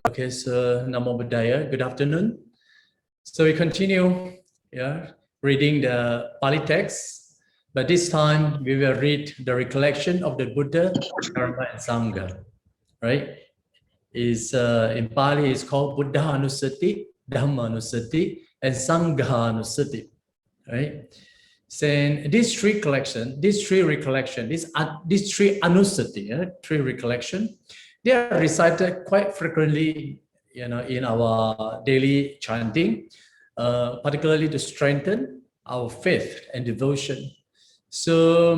Okay, so Namo Buddhaya, good afternoon. So we continue reading the Pali text, but this time we will read the recollection of the Buddha, Dharma and Sangha, right? In Pali it's called Buddha Anusati, Dhamma Anusati, and Sangha Anusati, right? Saying these three recollection, these three anusati, three recollection, they are recited quite frequently, in our daily chanting, particularly to strengthen our faith and devotion. So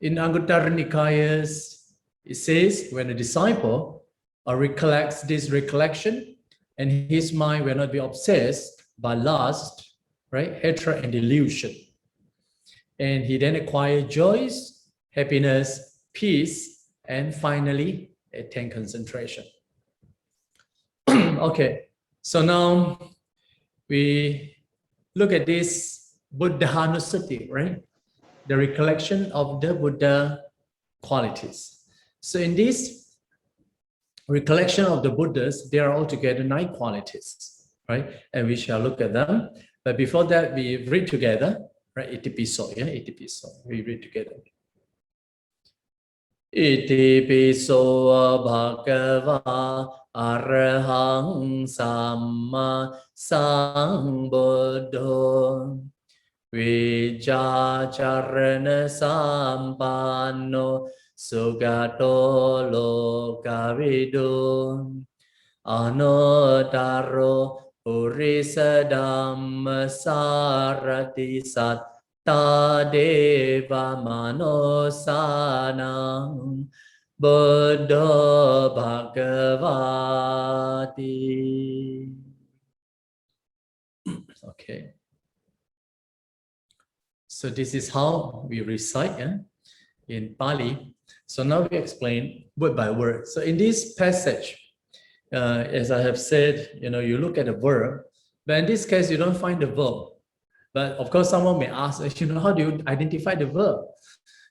in Anguttara Nikayas, it says when a disciple recollects this recollection, and his mind will not be obsessed by lust, right, hatred and delusion. And he then acquires joys, happiness, peace, and finally attain concentration. Okay, so now we look at this Buddhanusati, right? The recollection of the Buddha qualities. So in this recollection of the Buddhas, there are altogether 9 qualities, right? And we shall look at them. But before that, we read together. Right, Itipiso, Itipiso. We read together. Itipiso bhagava arahang samma sambuddho vijacharana sampanno sugato lokavido anodaro Purisa Dhamma Sarati Satta Deva Manosanam Buddha Bhagavati. Okay. So this is how we recite in Pali. So now we explain word by word. So in this passage, as I have said, you look at the verb, but in this case, you don't find the verb. But of course, someone may ask, how do you identify the verb?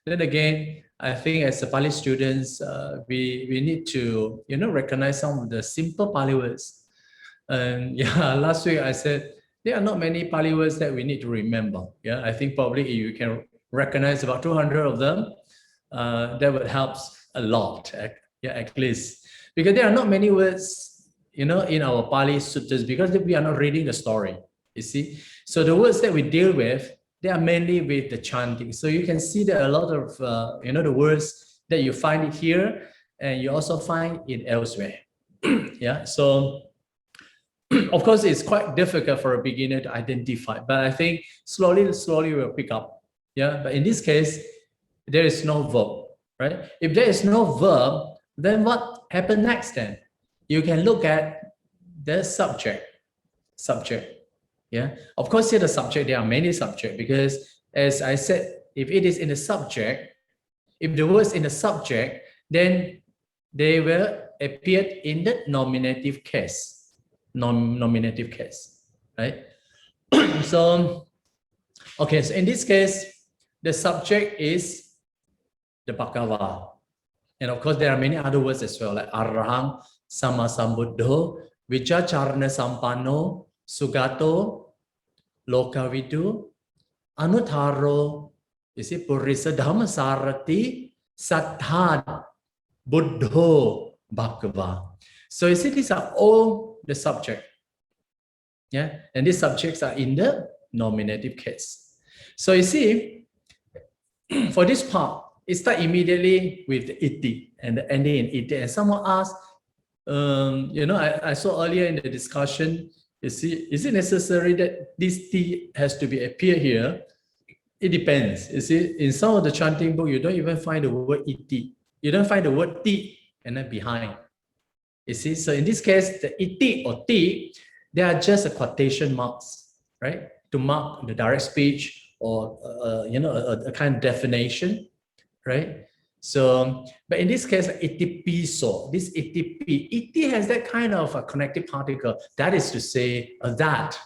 Then again, I think as a Pali students, we need to, recognize some of the simple Pali words. And last week I said, there are not many Pali words that we need to remember. Yeah, I think probably you can recognize about 200 of them. That would help a lot, at least. Because there are not many words, in our Pali sutras, because we are not reading the story, you see. So the words that we deal with, they are mainly with the chanting. So you can see that a lot of, the words that you find it here, and you also find it elsewhere. Yeah, so of course, it's quite difficult for a beginner to identify, but I think slowly we'll pick up. Yeah, but in this case, there is no verb, right? If there is no verb, then what happens next then? You can look at the subject. Yeah, of course, here the subject, there are many subjects, because as I said, if it is in the subject, if the words in the subject, then they will appear in the nominative case, right? So, okay, so in this case, the subject is the Bhagava. And of course, there are many other words as well, like Arahang, Sammasambuddho, Vichacharana Sampanno, Sugato, Lokavidu, Anuttaro, Purisa Dhamma Sarati, Sattha, Buddho, Bhagava. So you see, these are all the subject. Yeah, and these subjects are in the nominative case. So you see, for this part, it starts immediately with the iti and the ending in iti. And someone asked, I saw earlier in the discussion, you see, is it necessary that this ti has to be appear here? It depends. You see, in some of the chanting book, you don't even find the word iti. You don't find the word ti and then behind. You see, so in this case, the iti or ti, they are just a quotation marks, right? To mark the direct speech or, a kind of definition. Right? So, but in this case, itipiso, this itipi, iti has that kind of a connective particle. That is to say, that.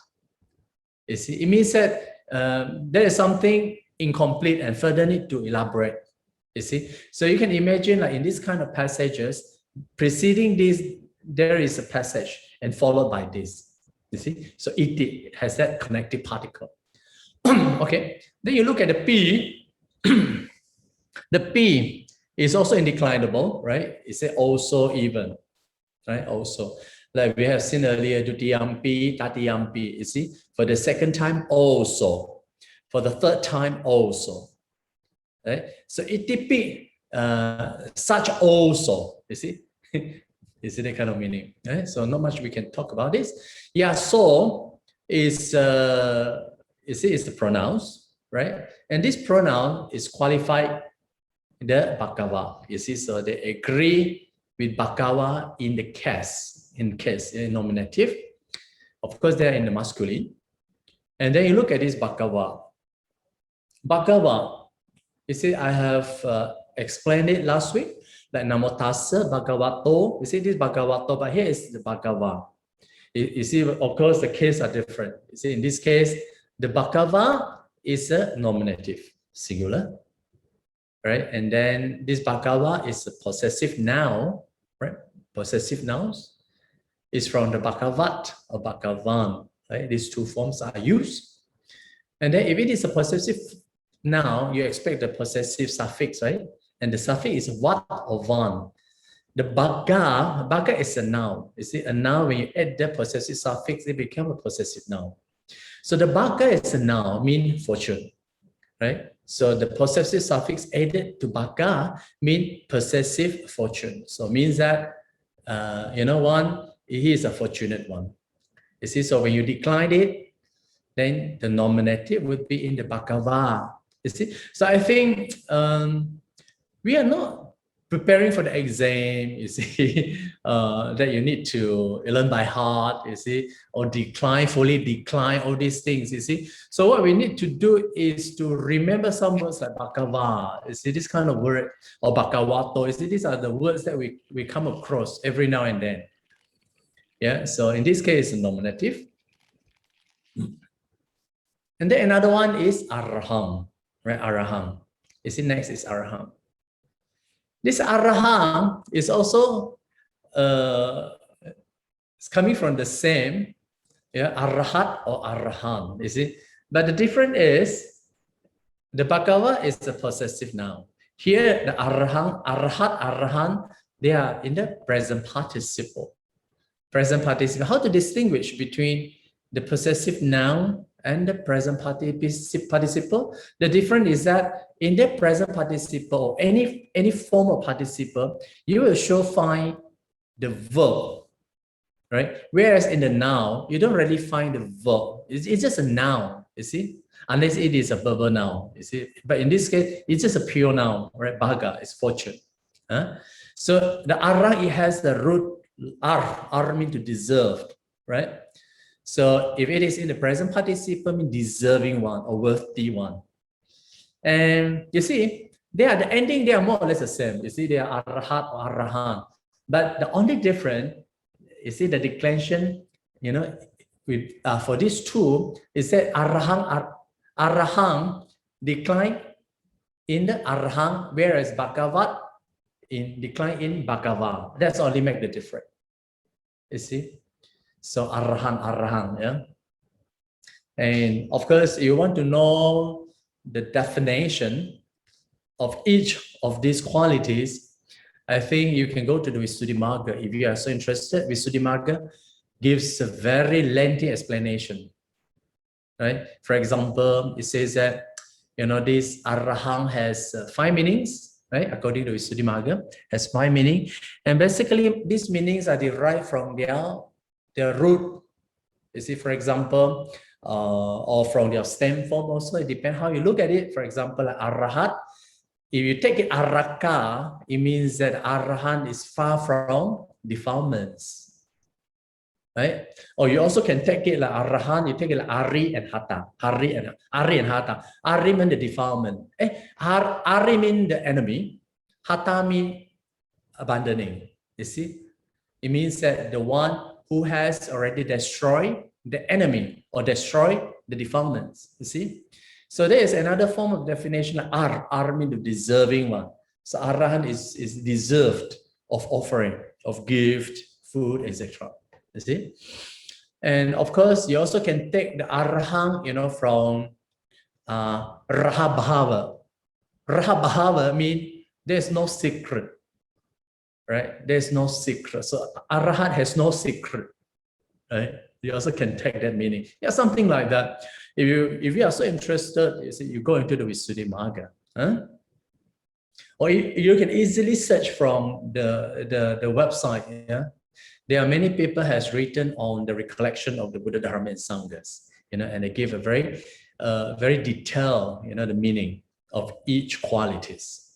You see, it means that there is something incomplete and further need to elaborate. You see, so you can imagine, like in this kind of passages, preceding this there is a passage and followed by this. You see, so it has that connective particle. Okay, then you look at the P. The P is also indeclinable, right? It's also even, right? Also, like we have seen earlier, Dutiyampi, Tatiyampi. You see, for the second time also, for the third time also, right? So itipi, such also. You see, you see that kind of meaning, right? So not much we can talk about this. Yeah, so is you see, it's the pronouns, right? And this pronoun is qualified in the Bhagava. You see, so they agree with Bhagava in the case, in nominative. Of course, they're in the masculine. And then you look at this Bhagava. Bhagava, you see, I have explained it last week, like Namo Tassa Bhagavato. You see this Bhagavato, but here is the Bhagava. You see, of course, the cases are different. You see, in this case, the Bhagava is a nominative, singular, right? And then this Bhagava is a possessive noun, right? Possessive nouns is from the Bhagavat or Bhagavan, right? These two forms are used. And then if it is a possessive noun, you expect the possessive suffix, right? And the suffix is vat or van. The bhaga is a noun. You see, a noun, when you add the possessive suffix, it becomes a possessive noun. So the bhaga is a noun, mean fortune, right? So the possessive suffix added to bhaga mean possessive fortune. So it means that, one, he is a fortunate one. You see, so when you decline it, then the nominative would be in the bhagava. You see, so I think we are not preparing for the exam, you see, that you need to learn by heart, you see, or fully decline, all these things, you see. So what we need to do is to remember some words like bhagava, you see, this kind of word, or bhagavato, you see, these are the words that we come across every now and then. Yeah, so in this case, nominative. And then another one is araham, right? Araham. You see, next is araham. This araham is also it's coming from the same, yeah, arahat or arahan, you see. But the difference is the bhagava is the possessive noun. Here, the arahan, arahat, arahan, they are in the present participle. Present participle. How to distinguish between the possessive noun and the present participle? The difference is that in the present participle, any form of participle, you will sure find the verb, right? Whereas in the noun, you don't really find the verb. It's just a noun, you see, unless it is a verbal noun, you see. But in this case, it's just a pure noun, right? Bhaga is fortune. So the ara, it has the root ar mean to deserve, right? So if it is in the present participle, mean deserving one or worthy one. And you see, the ending, they are more or less the same. You see, they are arahat or arahan. But the only difference, you see, the declension, with for these two, is that arahang decline in the arahang, whereas bhagavat decline in bhagava. That's only make the difference. You see? So arahang, yeah. And of course, you want to know the definition of each of these qualities, I think you can go to the Visuddhimagga. If you are so interested, Visuddhimagga gives a very lengthy explanation, right? For example, it says that, this arahang has 5 meanings, right? According to Visuddhimagga, has 5 meanings. And basically, these meanings are derived from their root. You see, for example, or from their stem form also, it depends how you look at it. For example, like arahat, if you take it araka, it means that arahan is far from defilements, right? Or you also can take it like arahan, you take it like ari and hata, ari and hata. Ari means the defilement. Ari means the enemy, hata means abandoning. You see, it means that the one who has already destroyed the enemy or destroy the defilements, you see. So there is another form of definition, ar means the deserving one. So arahan is deserved of offering, of gift, food, etc. You see? And of course, you also can take the arahant, from rahabhava. Rahabhava means there's no secret, right? There's no secret. So arahant has no secret, right? You also can take that meaning. Yeah, something like that. If you are so interested, you go into the Visuddhimagga. Huh? Or you can easily search from the website. Yeah, there are many people has written on the recollection of the Buddha, Dharma, and Sanghas. And they give a very, very detailed, the meaning of each qualities.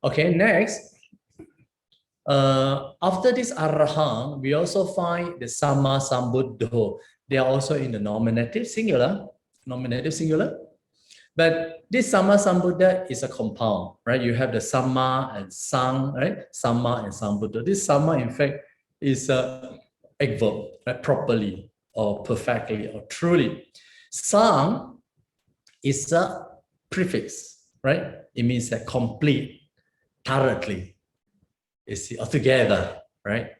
Okay, next. After this arahant, we also find the Samma Sambuddho. They are also in the nominative singular. But this Samma Sambuddha is a compound, right? You have the Samma and Sang, right? Samma and Sambuddha. This Samma, in fact, is a adverb, right? Properly or perfectly or truly. Sang is a prefix, right? It means that complete, thoroughly. You see, altogether, right?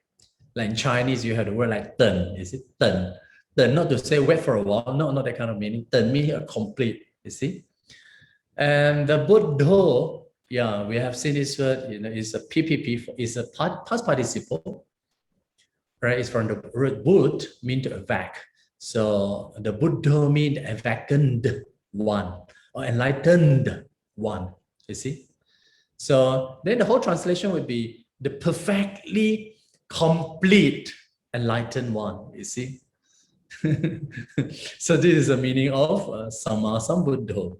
Like in Chinese, you have the word like "ten." Is it "ten"? "Ten," not to say wait for a while, not that kind of meaning. "Ten" means a complete. You see, and the Buddho, yeah, we have seen this word. Is a PPP. Is a past participle, right? It's from the word "Buddh," mean to awake. So the Buddho means awakened one or enlightened one. You see, so then the whole translation would be the perfectly complete enlightened one, you see. So this is the meaning of Samma Sambuddho.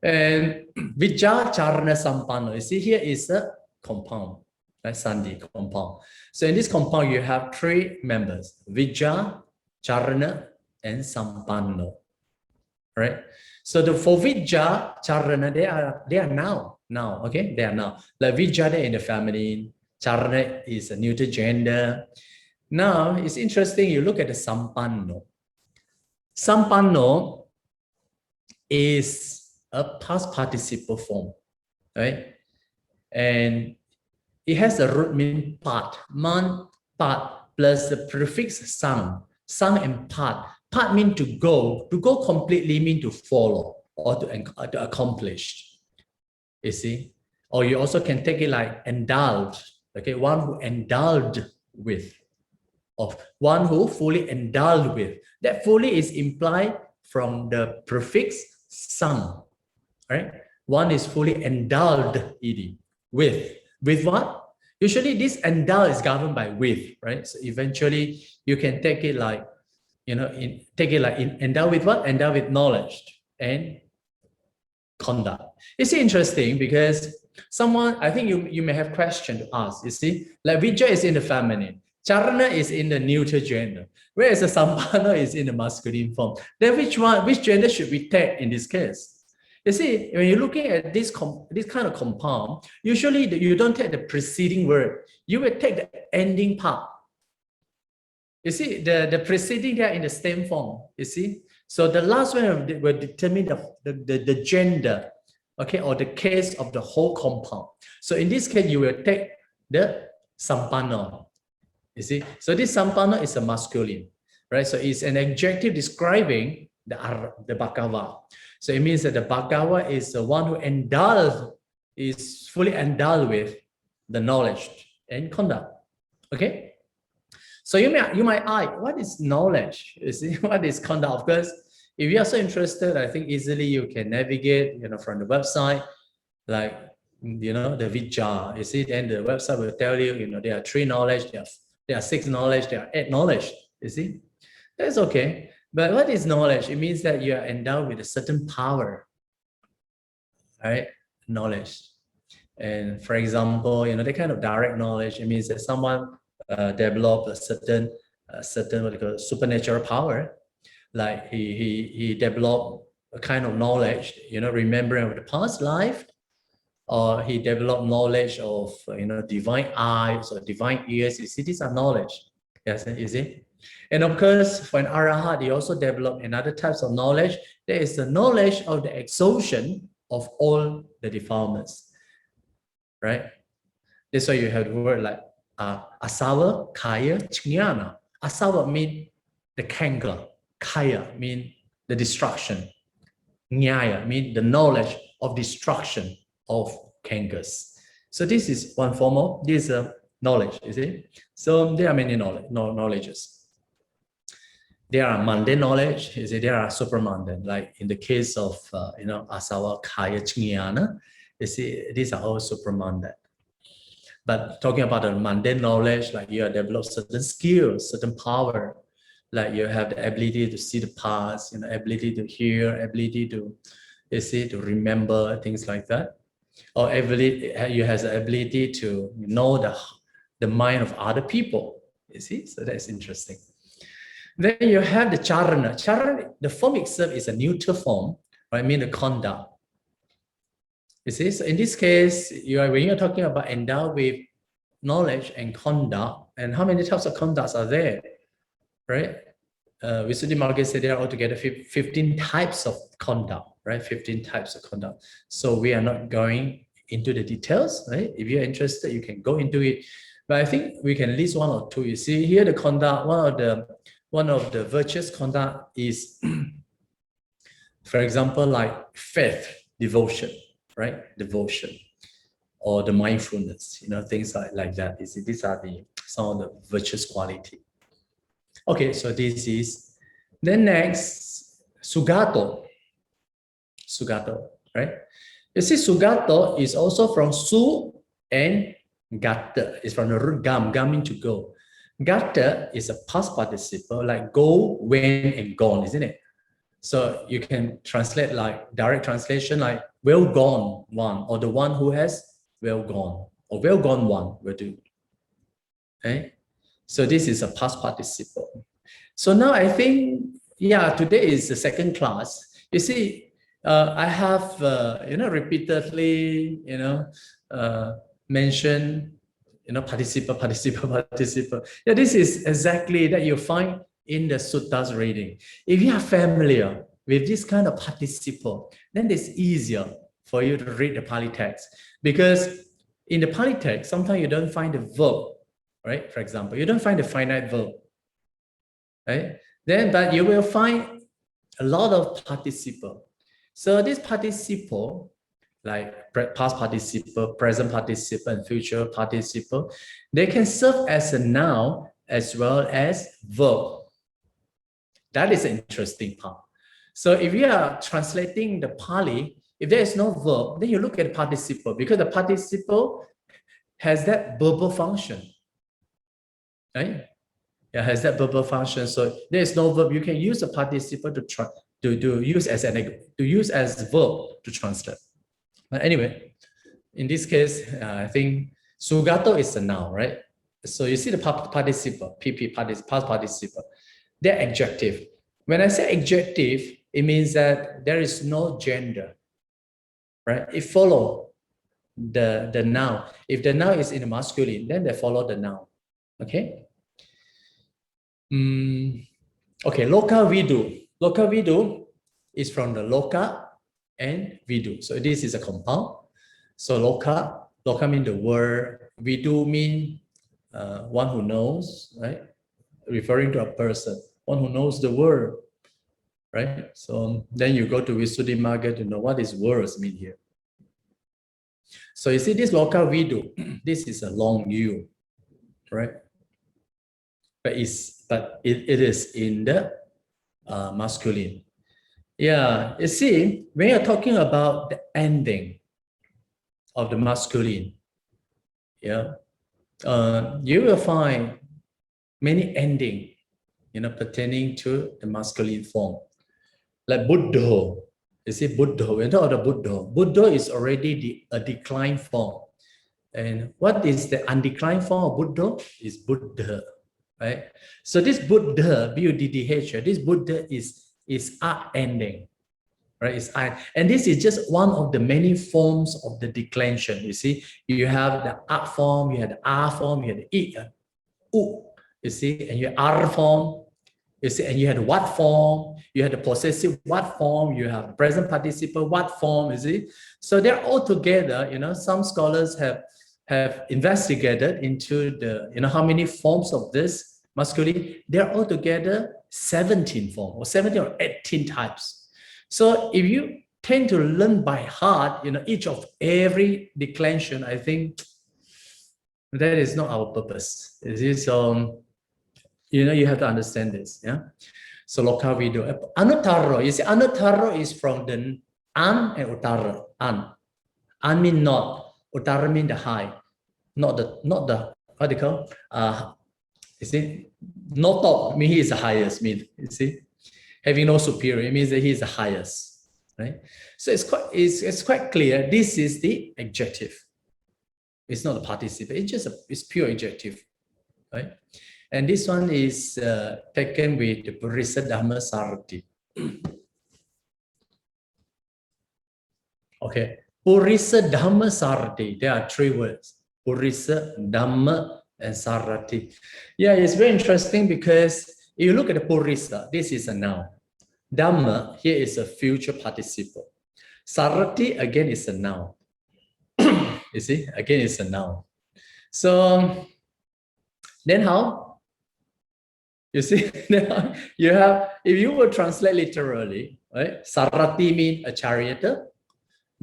And Vijja Charana Sampanno, you see here is a compound, right? Sandhi compound. So in this compound, you have three members, Vijja, Charana, and Sampanno, right? So for Vijja, Charana, they are now, okay? They are now. Like Vijja, they're in the feminine. Charana is a neuter gender. Now, it's interesting, you look at the Sampanno. Sampanno is a past participle form, right? And it has a root mean part, man, part, plus the prefix sang. Sang and part. Part mean to go completely mean to follow or to accomplish, you see. Or you also can take it like endowed, okay, one who endowed with, of one who fully endowed with. That fully is implied from the prefix sang, right? One is fully endowed, ed, with what? Usually this endowed is governed by with, right? So eventually you can take it like, endowed with what? Endowed with knowledge and conduct. It's interesting because someone, I think you may have question to ask, you see, like Vijja is in the feminine, Charana is in the neuter gender, whereas the Sampanno is in the masculine form. Then which gender should we take in this case? You see, when you're looking at this kind of compound, usually you don't take the preceding word, you will take the ending part. You see, the preceding there in the stem form, you see? So the last one will determine the gender, okay, or the case of the whole compound. So in this case, you will take the Sampanno, you see? So this Sampanno is a masculine, right? So it's an adjective describing the Bhagava. So it means that the Bhagava is the one who is fully endowed with the knowledge and conduct, okay? So you might ask, what is knowledge? You see, what is conduct? Of course, if you are so interested, I think easily you can navigate, from the website, like, the Vijja. You see, then the website will tell you, there are 3 knowledge, there are 6 knowledge, there are 8 knowledge. You see, that's okay. But what is knowledge? It means that you are endowed with a certain power, right? Knowledge. And for example, the kind of direct knowledge, it means that someone develop a certain what you call supernatural power, like he developed a kind of knowledge, remembering of the past life, or he developed knowledge of divine eyes or divine ears. You see, these are knowledge. Yes, you see. And of course, for an arahant, he also developed another types of knowledge. There is the knowledge of the exhaustion of all the defilements, right? That's why you have the word like asawa, kaya, jnana. Asawa means the kangar, kaya means the destruction, jnaya means the knowledge of destruction of kangars. So this is one form of this knowledge, you see. So there are many knowledges. There are mundane knowledge, you see, there are super mundane, like in the case of, asawa, kaya, jnana, you see, these are all super mundane. But talking about the mundane knowledge, like you have developed certain skills, certain power, like you have the ability to see the past, ability to hear, ability to, you see, to remember, things like that. Or you have the ability to know the mind of other people, you see, so that's interesting. Then you have the charana. Charana, the form itself is a neutral form, right? I mean the conduct. You see, so in this case, when you're talking about endowed with knowledge and conduct, and how many types of conducts are there, right? Visuddhimagga said there are altogether 15 types of conduct, right? 15 types of conduct. So we are not going into the details, right? If you're interested, you can go into it. But I think we can list one or two. You see here the conduct, one of the virtuous conduct is, for example, like faith, devotion, right? Devotion, or the mindfulness, things like that. You see, these are some of the virtuous quality. Okay, so this is, then next, sugato, right? You see, sugato is also from su and gata. It's from the root gam means to go. Gata is a past participle, like go, went, and gone, isn't it? So you can translate like direct translation, like well gone one, or the one who has well gone, or well gone one will do. Okay? So this is a past participle. So now I think, today is the second class. You see, I have, repeatedly, mentioned, participle. Yeah, this is exactly that you find in the suttas reading. If you are familiar with this kind of participle, then it's easier for you to read the Pali text. Because in the Pali text, sometimes you don't find the verb, right? For example, you don't find the finite verb, right? But you will find a lot of participle. So this participle, like past participle, present participle, and future participle, they can serve as a noun as well as verb. That is an interesting part. So if you are translating the Pali, if there is no verb, then you look at the participle, because the participle has that verbal function, right? It has that verbal function. So there is no verb. You can use a participle to use as verb to translate. But anyway, in this case, I think sugato is a noun, right? So you see the participle, PP, past participle. They're adjective. When I say adjective, it means that there is no gender, right? It follows the noun. If the noun is in the masculine, then they follow the noun. Okay. Okay, loka vidu. Loka vidu is from the loka and vidu. So this is a compound. So loka means the word. Vidu means one who knows, right? Referring to a person, one who knows the word, right? So then you go to Visuddhimagga to know what these words mean here. So you see this loka vidu, this is a long U, right? But it is in the masculine. Yeah, you see, when you're talking about the ending of the masculine, yeah, you will find many ending, pertaining to the masculine form. Like Buddha, you see Buddha, when you talk about Buddha, Buddha is already a declined form. And what is the undeclined form of Buddha? Is Buddha, right? So this Buddha, B-U-D-D-H, this Buddha is ending, right? It's and this is just one of the many forms of the declension. You see, you have the A form, you have the A form, you have the I, U, you see, and you have R form, you see, and you have the what form, you have the possessive what form, you have the present participle what form, you see. So they're all together, some scholars have have investigated into the, how many forms of this masculine. There are altogether 17 forms, or 17 or 18 types. So if you tend to learn by heart, each of every declension, I think that is not our purpose. It is, you have to understand this, yeah. So loka video, anuttara. You see, anuttara is from the an and uttara. An mean not, uttara mean the high, not the what they call, you see, no top mean he is the highest. Mean, you see, having no superior, it means that he is the highest, right? So it's quite clear. This is the adjective. It's not a participle. It's pure adjective, right? And this one is taken with the Purisa Dhamma Sarati. Okay, Purisa Dhamma Sarati. There are three words: Purisa, Dhamma, and Sarati. Yeah, it's very interesting because if you look at the Purisa, this is a noun. Dhamma here is a future participle. Sarati again is a noun. You see, again it's a noun. So then how? You see, you have, if you will translate literally, right? Sarati means a charioteer,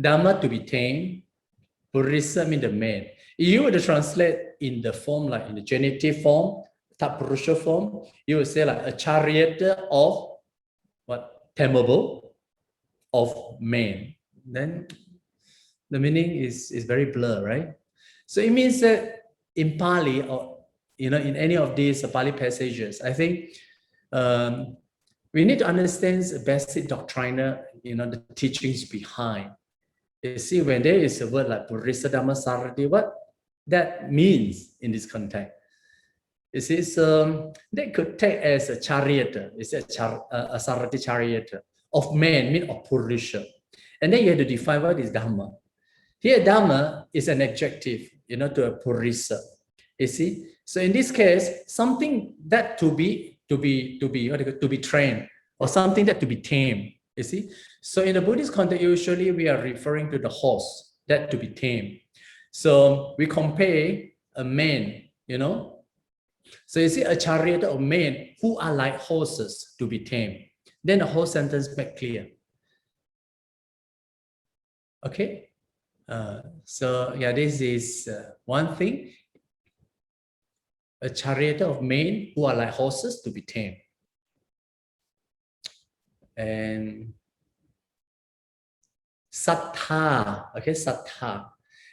Dhamma to be tamed, Purisa means the man. If you were to translate in the form, like in the genitive form, Tapurusha form, you would say like a charioteer of what? Tameable, of man. Then the meaning is very blurred, right? So it means that in Pāli, or in any of these Pāli passages, I think we need to understand the basic doctrinal, the teachings behind. You see, when there is a word like Purisa Dhamma Sarati, what that means in this context. You see, so they could take as a charioteer, it's a Sarati charioteer of man, mean of Purusha. And then you have to define what is Dhamma. Here, Dhamma is an adjective, to a Purisa. You see, so in this case, something that to be trained, or something that to be tamed. You see, so in the Buddhist context, usually we are referring to the horse that to be tamed. So we compare a man, So you see, a chariot of men who are like horses to be tamed. Then the whole sentence made clear. Okay. So yeah, this is one thing. A chariot of men who are like horses to be tamed. And sattha, okay, sattha.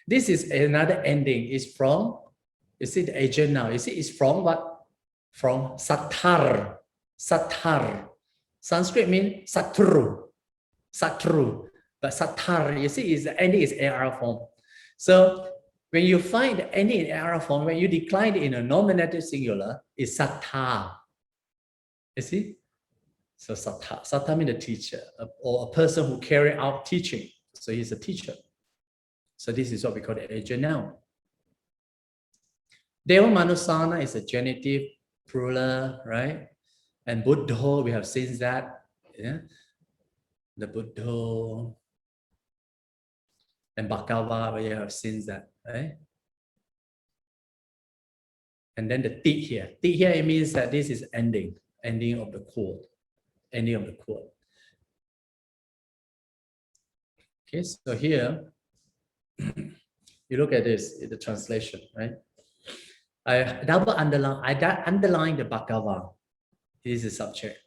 This is another ending. It's from, you see the agent now. You see, it's from what? From sattar. Sattar. Sanskrit means satru. Satru. But sattar, you see, is the ending is AR form. So when you find the ending in AR form, when you decline it in a nominative singular, it's sattha. You see? So sattha. Sattha means a teacher, or a person who carry out teaching. So he's a teacher. So this is what we call the agent noun. Deva Manusana is a genitive, plural, right? And Buddho, we have seen that. Yeah? The Buddho. And Bhagava, we have seen that, right? And then the tit here. Tit here, it means that this is ending of the quote. Ending of the quote. Okay, so here, you look at this, the translation, right? I underline the Bhagava. This is the subject.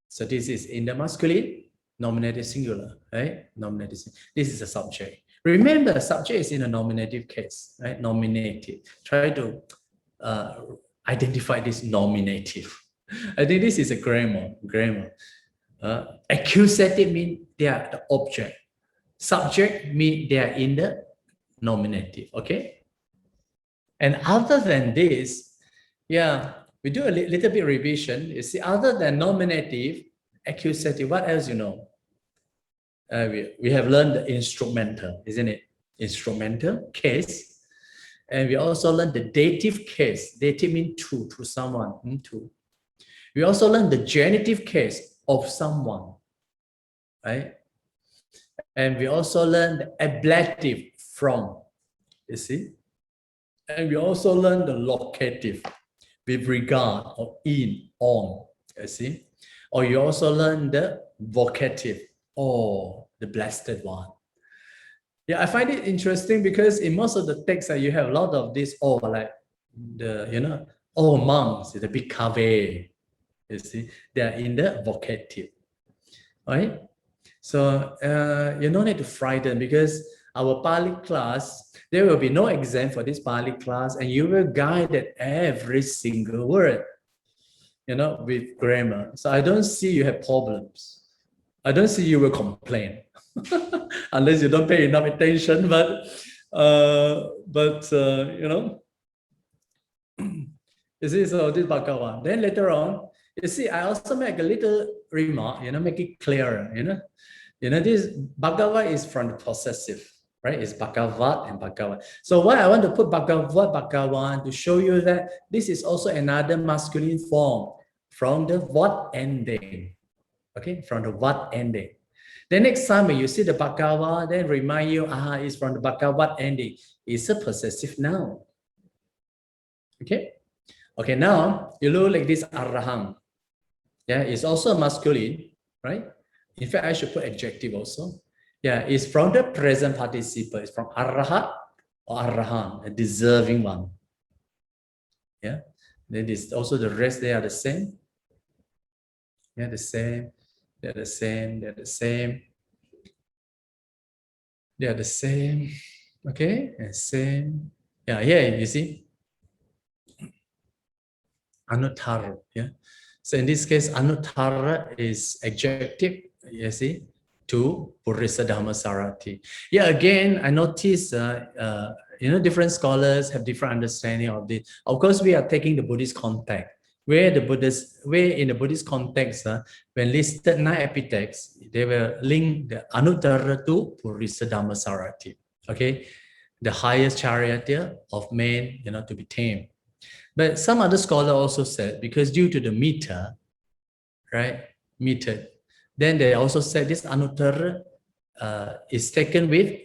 So this is in the masculine, nominative singular, right? Nominative. This is the subject. Remember, subject is in a nominative case, right? Nominative. Try to identify this nominative. I think this is a grammar. Accusative means they are the object. Subject means they are in the nominative, okay? And other than this, yeah, we do a little bit revision. You see, other than nominative, accusative, what else you know? We have learned the instrumental, isn't it? Instrumental case. And we also learned the dative case. Dative means to someone, to. We also learned the genitive case of someone, right? And we also learned the ablative from. you see. And we also learn the locative with regard or in, on, you see. Or you also learn the vocative, or the blessed one. Yeah, I find it interesting because in most of the texts you have a lot of this, or like the, oh monks, the big cave, you see, they are in the vocative, right? So you don't need to frighten, because our Pali class, there will be no exam for this Pali class, and you will guide every single word, with grammar. So I don't see you have problems. I don't see you will complain, unless you don't pay enough attention. But you see, so this Bhagavan. Then later on, you see, I also make a little remark, make it clearer, this Bhagava is from the possessive, right? It's Bhagavat and Bhagavan. So why I want to put Bhagavat, Bhagavan, to show you that this is also another masculine form from the what ending, okay? From the what ending. The next time when you see the Bhagava, then remind you, it's from the Bhagavat ending. It's a possessive noun, okay? Okay, now you look like this Arahang. Yeah, it's also masculine, right? In fact, I should put adjective also. Yeah, it's from the present participle. It's from Arahat or Arahan, a deserving one. Yeah, then this also the rest, they are the same. Yeah, the same. They're the same. They're the same. They are the same. Okay, and same. Yeah, you see. Anuttara. Yeah. So in this case, Anuttara is adjective, you see, to Purisa Dhammasarati. Yeah, again, I notice, different scholars have different understanding of this. Of course, we are taking the Buddhist context, where in the Buddhist context, when listed 9 epithets, they will link the Anuttara to Purisa Dhammasarati. Okay, the highest charioteer of men, to be tamed. But some other scholar also said, because due to the meter, right, meter, then they also said this Anuttara is taken with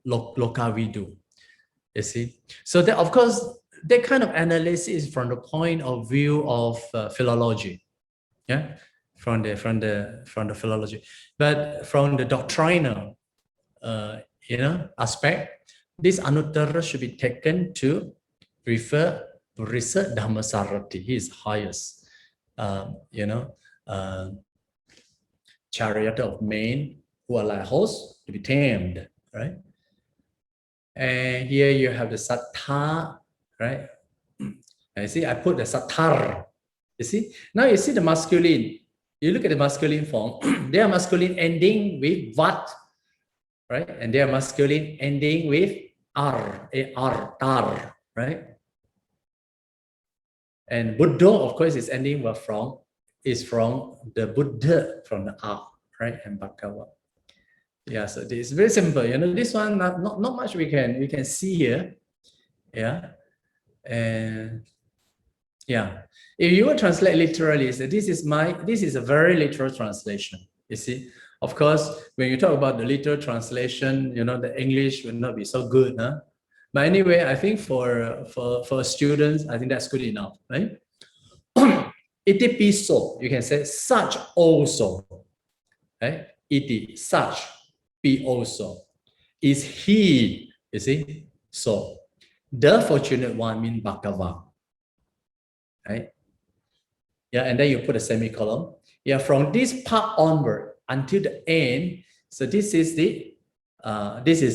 Lokavidu, you see. So that, of course, that kind of analysis is from the point of view of philology, yeah, from the philology. But from the doctrinal, aspect, this Anuttara should be taken to refer Purisa Dhammasarati, he is highest, charioteer of men who are like horse to be tamed, right? And here you have the Sattha, right? And see, I put the Sattar. You see, now you see the masculine. You look at the masculine form. They are masculine ending with Vat, right? And they are masculine ending with Ar, Tar, right? And Buddha, of course, is ending from the Buddha, from the R, right? And Bhagava. Yeah, so this is very simple. This one not much we can see here. Yeah, and yeah, if you would translate literally, so this is a very literal translation. You see, of course, when you talk about the literal translation, the English will not be so good, huh? But anyway, I think for students, I think that's good enough, right? Iti piso, you can say such also, right? Iti, such, be also. Is he, you see? So, the fortunate one means Bhagava, right? Yeah, and then you put a semicolon. Yeah, from this part onward until the end, so this is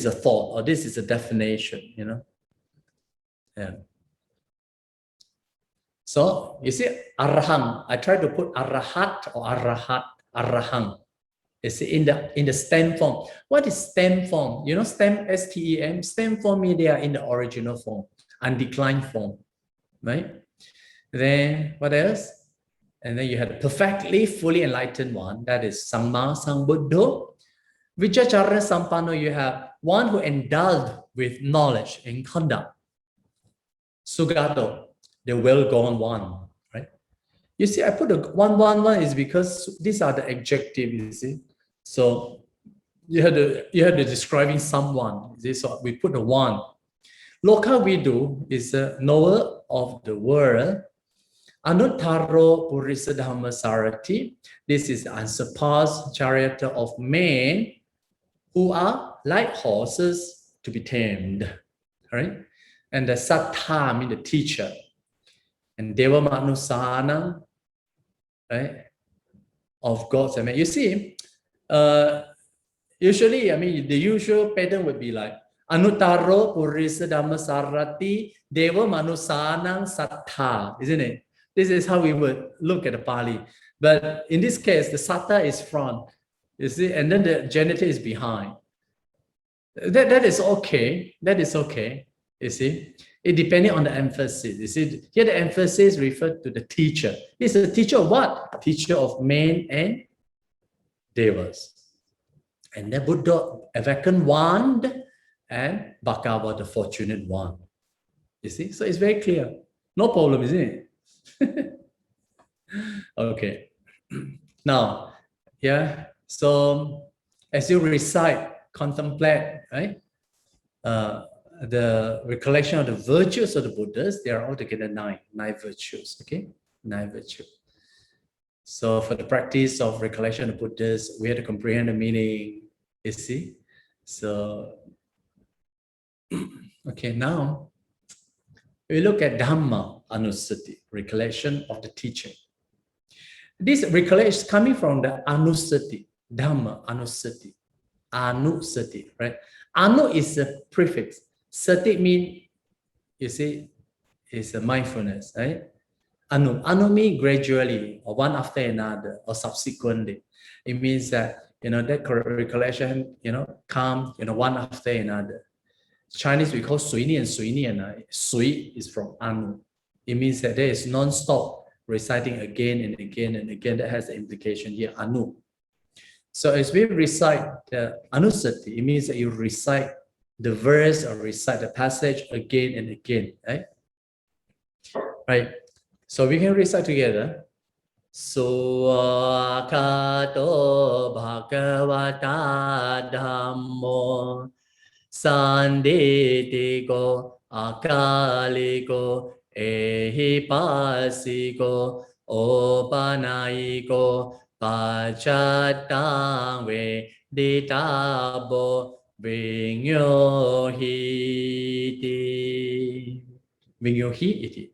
a thought, or this is a definition, Yeah. So you see, Arahang. I try to put Arahat or Arahang. You see, in the stem form. What is stem form? Stem, STEM. Stem form means they are in the original form, undeclined form, right? Then what else? And then you have the perfectly, fully enlightened one. That is Samma Sambuddho. Vichachara Sampanno, you have one who endowed with knowledge and conduct. Sugato, the well-gone one, right? You see, I put the 111 is because these are the adjectives, you see. So you had to describing someone. You see? So we put the one. Loka Vidu is a knower of the world. Anuttaro Purisa Dhamma Sarati. This is the unsurpassed charioteer of men who are like horses to be tamed. Right? And the Sattha means the teacher. And Deva Manusana, right? Of God's. I mean, you see, usually, I mean, the usual pattern would be like Anuttaro Purisa Dhamma Sarati Deva Manusanang Sattha, isn't it? This is how we would look at the Pali. But in this case, the Sattha is front, you see, and then the genitive is behind. That is okay. That is okay, you see. It depending on the emphasis. You see, here the emphasis refers to the teacher. He's a teacher of what? Teacher of men and devas. And the Buddha, a vacant one, and Bhagava, the fortunate one. You see, so it's very clear. No problem, isn't it? Okay. Now, yeah. So as you recite, contemplate, right? The recollection of the virtues of the Buddhas, they are altogether nine virtues. Okay, 9 virtues. So for the practice of recollection of Buddhas, we have to comprehend the meaning. You see, so okay. Now we look at Dhamma Anusati, recollection of the teaching. This recollection is coming from the Anusati, Dhamma Anusati, Anusati, right? Anu is a prefix. Sati means, you see, is a mindfulness, right? Anu means gradually, or one after another, or subsequently. It means that, that recollection, come, one after another. Chinese, we call sui nian, sui nian. Sui is from anu. It means that there is non-stop reciting again and again and again. That has the implication here, anu. So as we recite the anusati, it means that you recite the verse or recite the passage again and again, right? Right. So we can recite together. Suakato bhagavata dhammo sanditiko akaliko ehipasiko opanayiko pachatang veditabo vinyohi iti.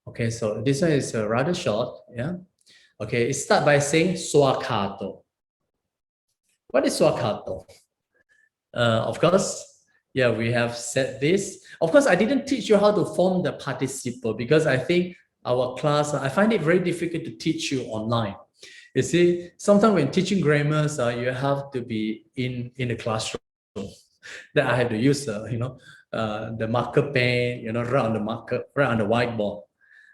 Okay, so this one is rather short, yeah. Okay, it starts by saying swakato. What is swakato? Of course, yeah, we have said this. Of course, I didn't teach you how to form the participle because I think our class, I find it very difficult to teach you online. You see, sometimes when teaching grammars, you have to be in the classroom. That I have to use, the marker pen, write on the whiteboard.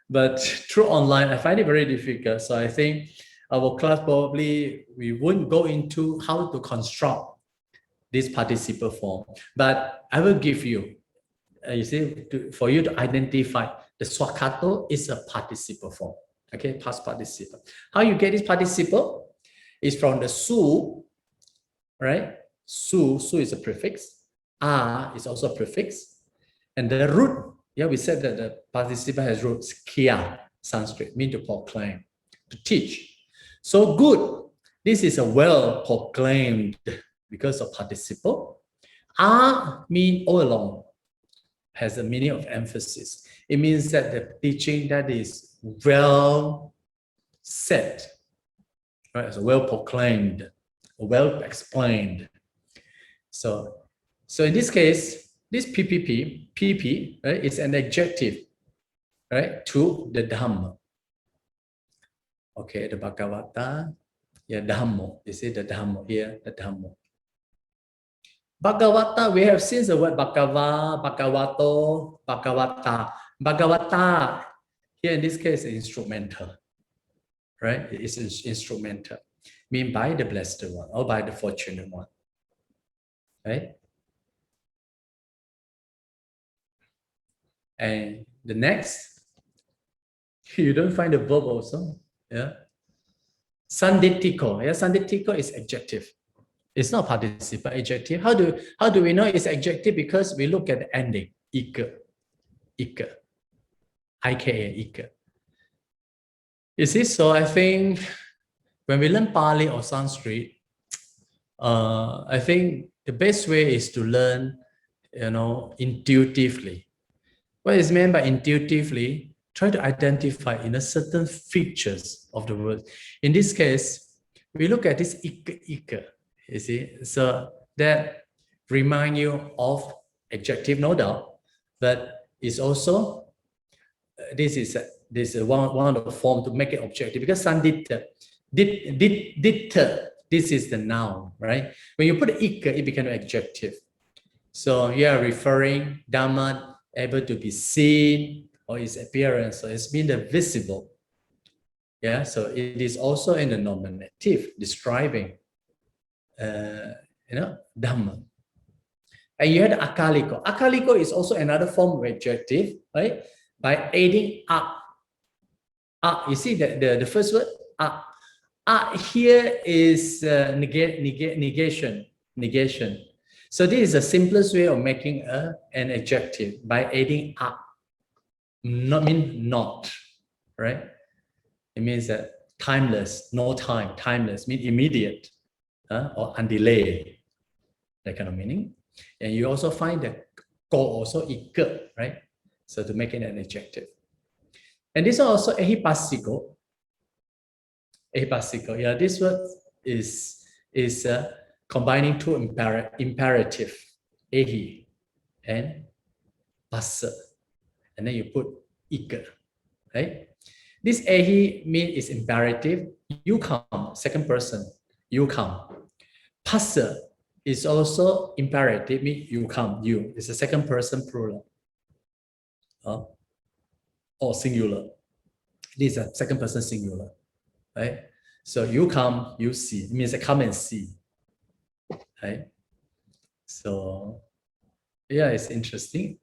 But through online, I find it very difficult. So I think our class probably, we won't go into how to construct this participle form. But I will give you, you see, for you to identify the swakato is a participle form. Okay, past participle. How you get this participle is from the su, right? Su is a prefix. A is also a prefix. And the root, yeah, we said that the participle has roots, kya, Sanskrit, mean to proclaim, to teach. So good, this is a well proclaimed because of participle. A mean all along, has a meaning of emphasis. It means that the teaching that is well said, right? So well proclaimed, well explained. So in this case, this PP, right, is an adjective, right, to the Dhamma. Okay, the Bhagavata, yeah, Dhammo. You see the Dhammo here, the Dhammo. Bhagavata, we have seen the word Bhagava, Bhagavato, Bhagavata. Bhagavata, here in this case, is instrumental, right? It is instrumental, mean by the blessed one or by the fortunate one, right? And the next, you don't find the verb also, yeah? Sanditiko, yeah, sanditiko is adjective. It's not participle adjective. How do we know it's adjective? Because we look at the ending. Ika. Ika. Ika. You see, so I think when we learn Pali or Sanskrit, I think the best way is to learn, intuitively. What is meant by intuitively? Try to identify certain features of the word. In this case, we look at this ika, you see. So that remind you of adjective, no doubt, but it's also this is one of the form to make it objective, because sandita, this is the noun, right? When you put ika, it becomes an adjective. So you are referring Dhamma able to be seen, or its appearance, so it's been the visible. Yeah, so it is also in the nominative, describing, Dhamma. And you had akaliko. Akaliko is also another form of adjective, right? By adding up. You see the first word, up. Here is negation. So this is the simplest way of making an adjective, by adding up. Not mean not, right? It means that timeless, no time, timeless, mean immediate, or undelayed, that kind of meaning. And you also find the ko also ike, right? So to make it an adjective. And this is also ehipasiko. Ehipasiko, yeah, this word is combining two imperative, ehi and passa. And then you put ika, right? This ehi mean is imperative. You come, second person, you come. Passa is also imperative, mean you come, you. It's a second person plural. Or singular. This is a second person singular, right? So you come, you see. It means come and see, right? So yeah, it's interesting.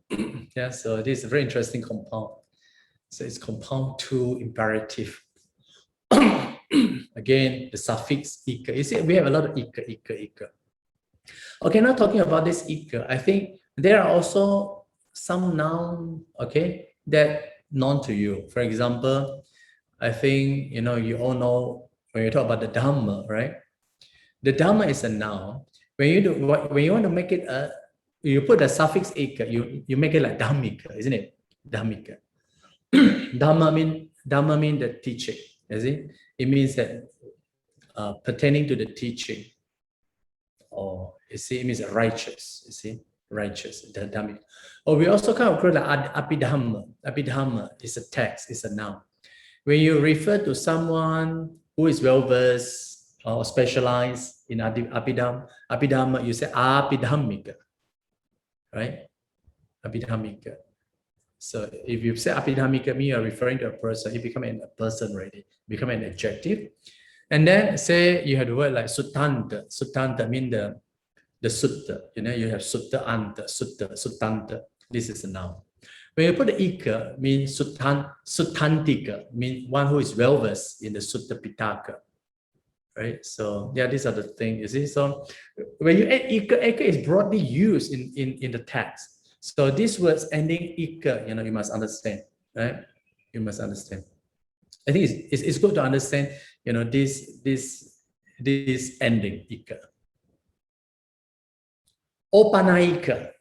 Yeah, so this is a very interesting compound. So it's compound two imperative. Again, the suffix ika. You see, we have a lot of ika. Okay, now talking about this ika, I think there are also some noun, okay, that known to you. For example, I think, you all know when you talk about the Dhamma, right? The Dhamma is a noun. When you want to make it you put the suffix ika, you make it like dhammika, isn't it? Dhammika. Dhamma mean the teaching, is it? It means that pertaining to the teaching, or you see, it means righteous. You see, righteous, the Dhammika. Or we also come across like abhidhamma. Abhidhamma is a text, it's a noun. When you refer to someone who is well versed or specialized in abhidhamma, you say abhidhammika, right? Abhidhammika. So if you say abhidhammika, you are referring to a person, it becomes a person already, become an adjective. And then say you have the word like suttanta. Suttanta means the sutta. You have sutta anta, suttanta. This is a noun. When you put the ika, means suttantika, means one who is well versed in the sutta pitaka. Right? So yeah, these are the things, you see. So when you add ika is broadly used in the text. So these words ending ika, you must understand, right? You must understand. I think it's good to understand, this ending ika. Opanaika.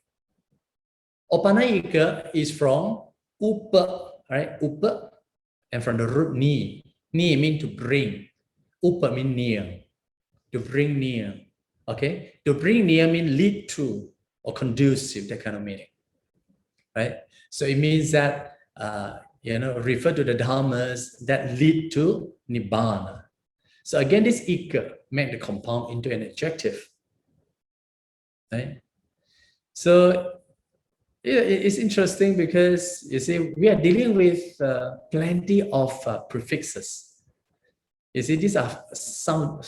Opanaika is from upa, right? Upa, and from the root ni. Ni means to bring. Upa means near. To bring near. Okay? To bring near means lead to or conducive, that kind of meaning. Right? So it means that, refer to the dhammas that lead to nibbana. So again, this ika make the compound into an adjective. Right? So it's interesting because, you see, we are dealing with plenty of prefixes. You see, these are some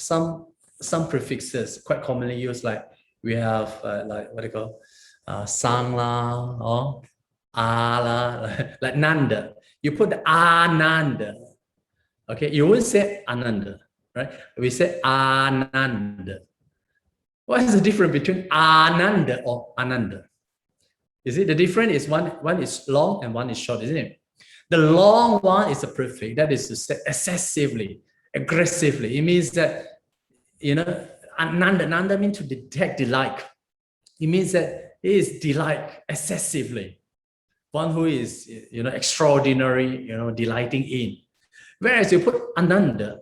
prefixes quite commonly used, like we have like what they call sangla or ala, like nanda. You put the ananda. Okay, you won't say ananda, right? We say ananda. What is the difference between Ananda or Ananda? You see, the difference is one is long and one is short, isn't it? The long one is a prefix, that is to say excessively, aggressively. It means that, Ananda means to detect delight. It means that it is delight excessively. One who is, extraordinary, delighting in. Whereas you put Ananda,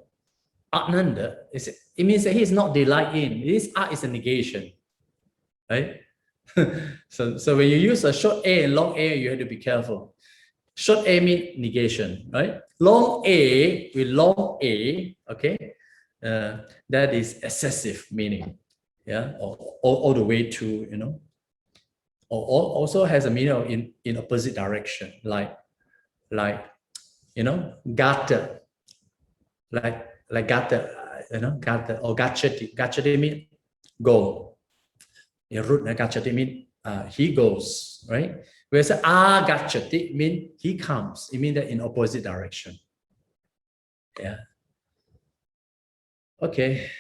it means that he is not delight in. This art is a negation, right? so when you use a short A and long A, you have to be careful. Short A means negation, right? Long A with long A, okay, that is excessive meaning, yeah, or all the way to, or also has a meaning in opposite direction, like gata, like gata, gata or gachati. Gachati means go. Root gachati means he goes, right? Whereas agachati means he comes. It means that in opposite direction. Yeah. Okay.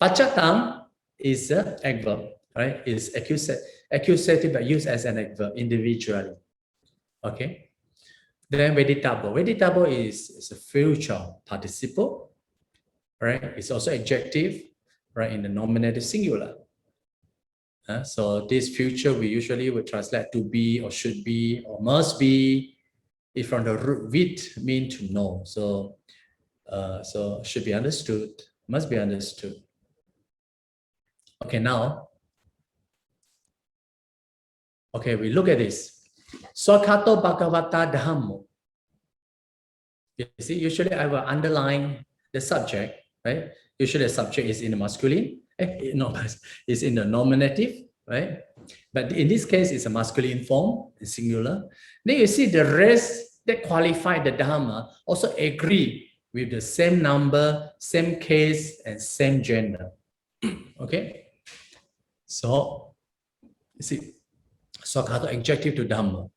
Pachatam is an adverb, right? It's accusative but used as an adverb individually. Okay. Then vegetable. Vegetable is a future participle, right? It's also adjective, right? In the nominative singular. So this future we usually would translate to be or should be or must be. If from the root vit mean to know. So should be understood, must be understood. Okay, now. Okay, we look at this. Swakato Bhagavata Dhammo. You see, usually I will underline the subject, right? Usually the subject is in the masculine. No, it's in the nominative, right? But in this case, it's a masculine form, singular. Then you see the rest that qualify the Dhamma also agree with the same number, same case, and same gender. Okay? So, you see, Swakato adjective to Dhamma,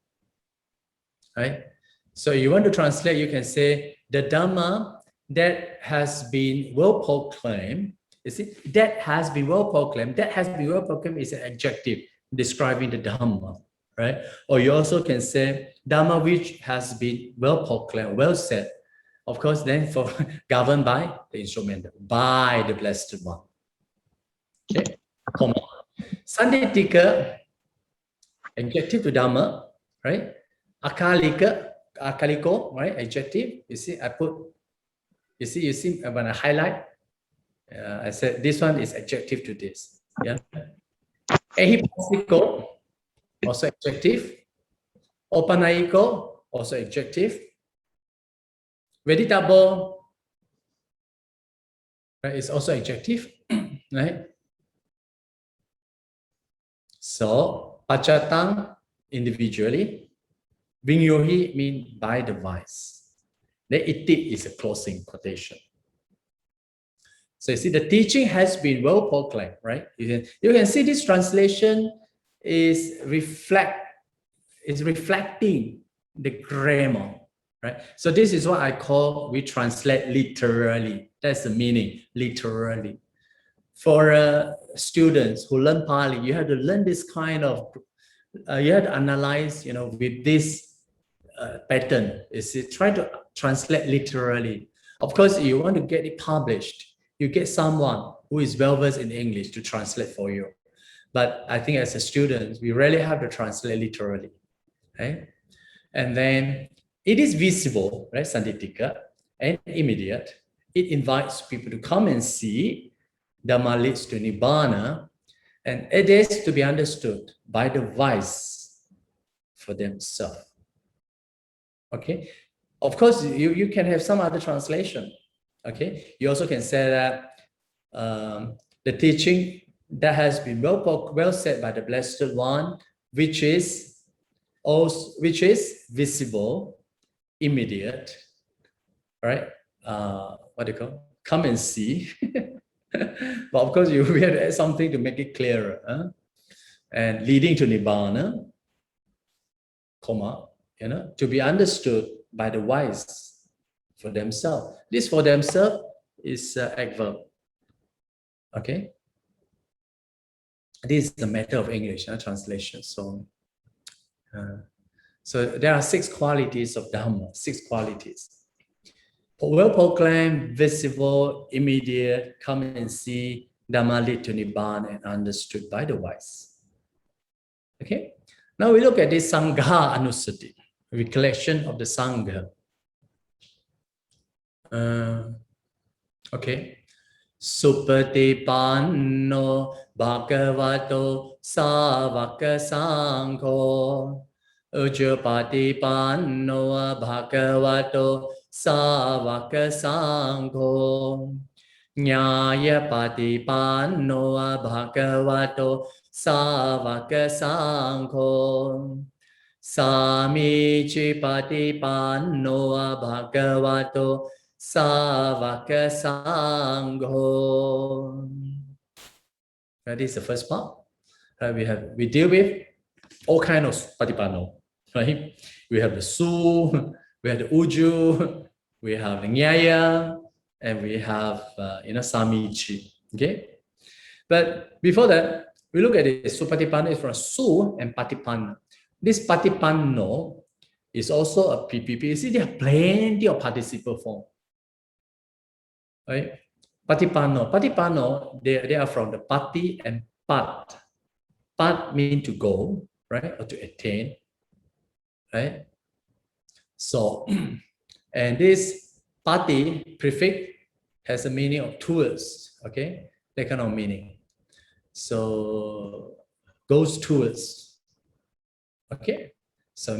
right? So you want to translate, you can say the Dhamma that has been well proclaimed. You see, that has been well proclaimed. That has been well proclaimed is an adjective describing the Dhamma, right? Or you also can say Dhamma which has been well proclaimed, well said. Of course, then for governed by the instrument, by the Blessed One. Okay, comma. Sandhitika, adjective to Dhamma, right? Akaliko, right? Adjective. You see, you see when I highlight, I said this one is adjective to this. Yeah. Ehipasiko, also adjective. Opanaiko, also adjective. Vegetable, right? It's also adjective, right? So pachatang individually. Vingyohi mean by the vice. The iti is a closing quotation. So you see the teaching has been well proclaimed, right? You can see this translation is reflecting the grammar, right? So this is what I call, we translate literally. That's the meaning, literally. For students who learn Pali, you have to learn this kind of, you have to analyze, with this pattern. Is try to translate literally. Of course, you want to get it published, you get someone who is well versed in English to translate for you. But I think as a student, we really have to translate literally, right? And then it is visible, right? Sandhitika, and immediate. It invites people to come and see. Dhamma leads to Nibbana, and it is to be understood by the wise for themselves. Okay, of course, you can have some other translation. Okay, you also can say that the teaching that has been well said by the Blessed One, which is visible, immediate, right? What do you call? Come and see. But of course, we have to add something to make it clearer. Huh? And leading to Nibbana, comma, to be understood by the wise for themselves. This for themselves is adverb. Okay. this is the matter of English translation. So there are 6 qualities of Dhamma, 6 qualities. Well proclaimed, visible, immediate, come and see, Dhamma lead to Nibbana and understood by the wise. Okay, now we look at this Sangha Anusati, recollection of the Sangha. Okay. Supatipanno bhagavato savaka sangho Ujjapatipanno bhagavato savaka sangho Nyayapatipanno bhagavato savaka sangho Samicipatipanno bhagavato Savaka Sangho. That is the first part. We deal with all kinds of Patipano. Right? We have the Su, we have the Uju, we have the Nyaya, and we have Samichi. Okay. But before that, we look at it. Supatipano is from Su and Patipanno. This Patipano is also a PPP. You see, there are plenty of participle form. Right? Patipano, they are from the pati and pat. Pat means to go, right, or to attain, right? So, and this pati prefix has a meaning of towards, okay? That kind of meaning. So, goes towards, okay? So,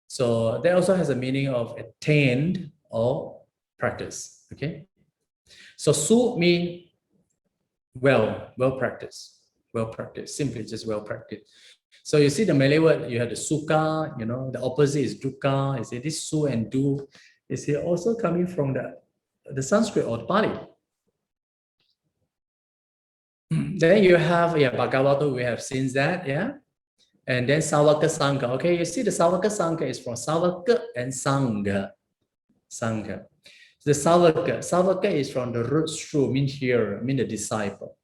so that also has a meaning of attained or practice, okay? So su mean well practiced, simply just well practiced. So you see the Malay word, you have the suka, the opposite is dukkha. You see this su and du, you see also coming from the Sanskrit or the Pali. Then you have, Bhagavato, we have seen that, and then Savaka Sangha, okay? You see the Savaka Sangha is from Savaka and Sangha. The Savaka is from the root shru, mean hearer, mean the disciple.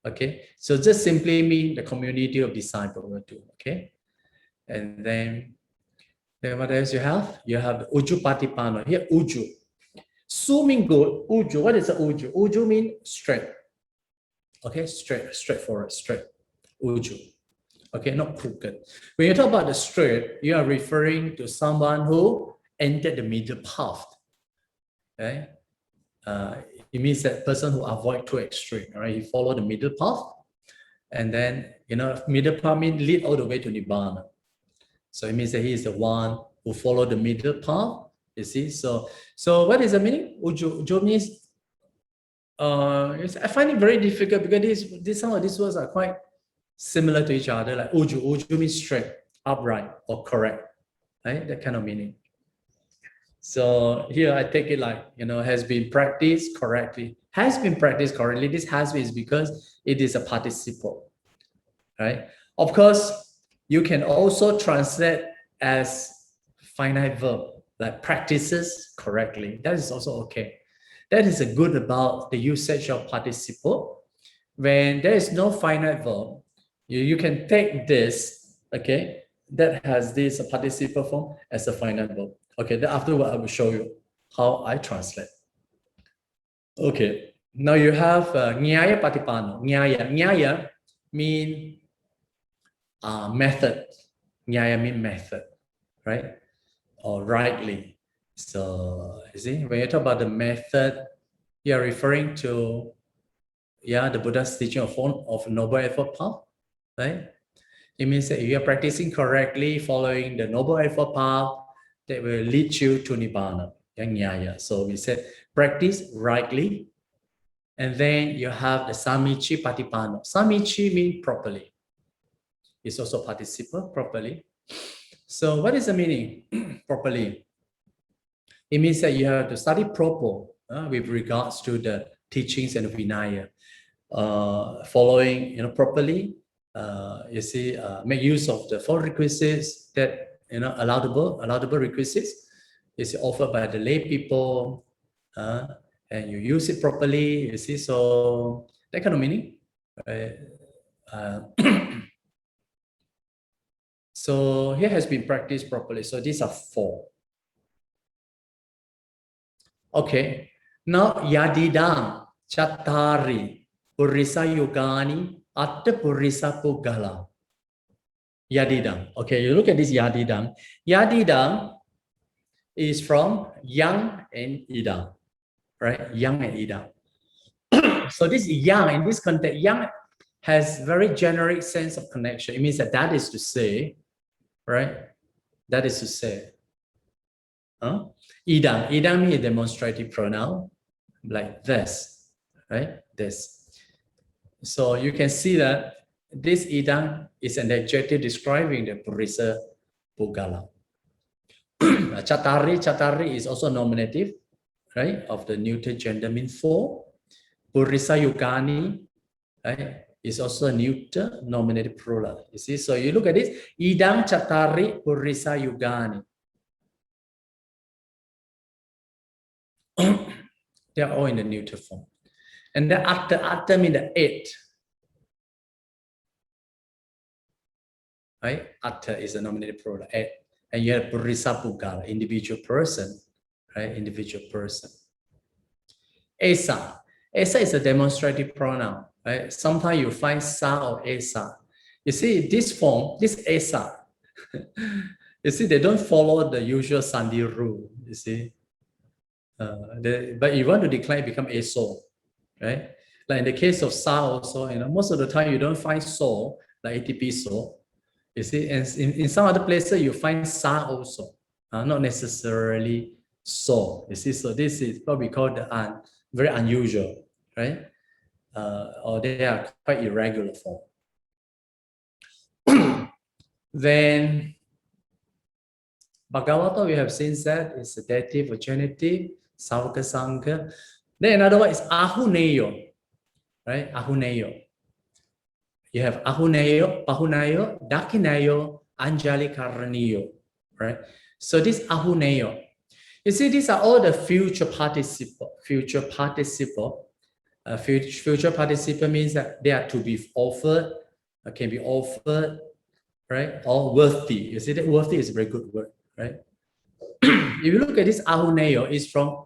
Okay, so just simply mean the community of disciples will do. Okay, and then what else you have? You have the Uju Patipano. Here, Uju. Su mean good. Uju, what is a Uju? Uju mean straight. Okay, straightforward, straight. Uju. Okay, not crooked. When you talk about the straight, you are referring to someone who entered the middle path. Okay, it means that person who avoid too extreme. Right, he follow the middle path, and then middle path means lead all the way to Nibbana. So it means that he is the one who follow the middle path. You see, so what is the meaning? Uju means. I find it very difficult because some of these words are quite similar to each other. Like uju means straight, upright, or correct. Right, that kind of meaning. So here I take it like, has been practiced correctly. Has been practiced correctly. This has been is because it is a participle, right? Of course, you can also translate as finite verb, like practices correctly. That is also okay. That is a good about the usage of participle. When there is no finite verb, you can take this, okay, that has this participle form as a finite verb. Okay, then afterward I will show you how I translate. Okay, now you have Nyaya Patipano. Nyaya mean method. Nyaya mean method, right? Or rightly. So you see, when you talk about the method, you are referring to the Buddha's teaching of Noble Eightfold Path, right? It means that if you are practicing correctly, following the Noble Eightfold Path, that will lead you to Nibbana, Nyaya. So we said practice rightly, and then you have the Samichi Patipano. Samichi means properly. It's also participle, properly. So what is the meaning, properly? It means that you have to study proper with regards to the teachings and Vinaya. Following, properly, you see, make use of the 4 requisites that, allowable requisites is offered by the lay people, and you use it properly, you see, so that kind of meaning. right? So here has been practiced properly. So these are 4. Okay. Now yadidam chattari purisa yugani atta purisa pugala. Yadidam. Okay, you look at this yadidam. Yadidam is from yang and idam, right? Yang and idam. So this yang, in this context, yang has very generic sense of connection. It means that is to say, right? That is to say, idam. Idam is a demonstrative pronoun, like this, right? This. So you can see that this idam is an adjective describing the purisa pugala. Chatari is also nominative, right? Of the neuter gender mean 4. Purisa yugani, right? Is also a neuter nominative plural. You see, so you look at this, idam chatari purisa yugani. They are all in the neuter form. And the atta means the 8. Right? Atta is a nominative plural, 8. And you have purisa pugala, individual person, right? Individual person. Esa. Esa is a demonstrative pronoun, right? Sometimes you find sa or esa. You see, this form, this esa, you see, they don't follow the usual Sandhi rule, you see. But you want to decline, it become eso, right? Like in the case of sa also, most of the time you don't find so, like ATP so. You see, and in some other places you find sa also, not necessarily so. You see, so this is what we call the very unusual, right? Or they are quite irregular form. Then Bhagavata, we have seen that is a dative or genitive, Savaka Sangha. Then another one is Ahuneyo, right? Ahuneyo. You have Ahuneyo, Pahunayo, Dakineyo, Anjali Karaniyo, right? So this Ahuneyo. You see, these are all the future participle. Future participle. Future participle means that they are to be offered, can be offered, right? Or worthy. You see that worthy is a very good word, right? If you look at this Ahuneyo, it's from